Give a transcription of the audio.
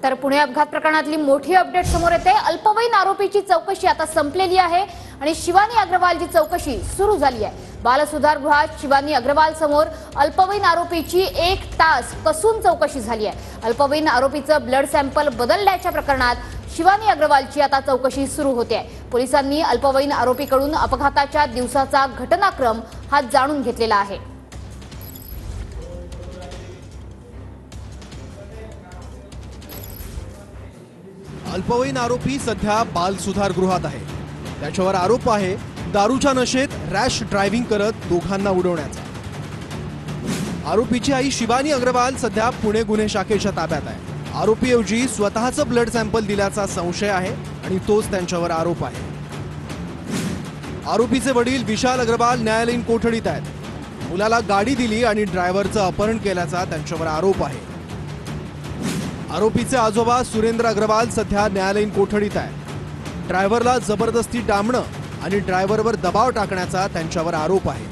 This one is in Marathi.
तर पुणे अपघात प्रकरणातली मोठी अपडेट समोर येते। अल्पवयीन आरोपीची चौकशी आता संपलेली आहे आणि शिवानी अग्रवालची चौकशी सुरू झाली आहे। बालसुधार गृहात शिवानी अग्रवाल समोर अल्पवयीन आरोपीची 1 तास कसून चौकशी झाली आहे। अल्पवयीन आरोपीचं ब्लड सॅम्पल बदलल्याच्या प्रकरणात शिवानी अग्रवालची आता चौकशी सुरू होते आहे। पोलिसांनी अल्पवयीन आरोपीकडून अपघाताच्या दिवसाचा घटनाक्रम हा जाणून घेतलेला आहे। अल्पवयीन आरोपी सध्या बाल सुधार गृहात आहे। त्याच्यावर आरोप आहे दारूच्या नशेत रॅश ड्रायव्हिंग करत दोघांना उडवण्याचा। आरोपीची आई शिवानी अग्रवाल सध्या पुणे गुन्हे शाखेच्या ताब्यात आहे। आरोपीऐवजी स्वतःचं ब्लड सॅम्पल दिल्याचा संशय आहे आणि तोच त्यांच्यावर आरोप आहे। आरोपीचे वडील विशाल अग्रवाल न्यायालयीन कोठडीत आहेत। मुलाला गाडी दिली आणि ड्रायव्हरचं अपहरण केल्याचा त्यांच्यावर आरोप आहे। आरोपीचे आजोबा सुरेंद्र अग्रवाल सध्या न्यायालयीन कोठडीत आहेत। ड्रायव्हरला जबरदस्ती डांबणं आणि ड्रायव्हरवर दबाव टाकण्याचा त्यांच्यावर आरोप आहे।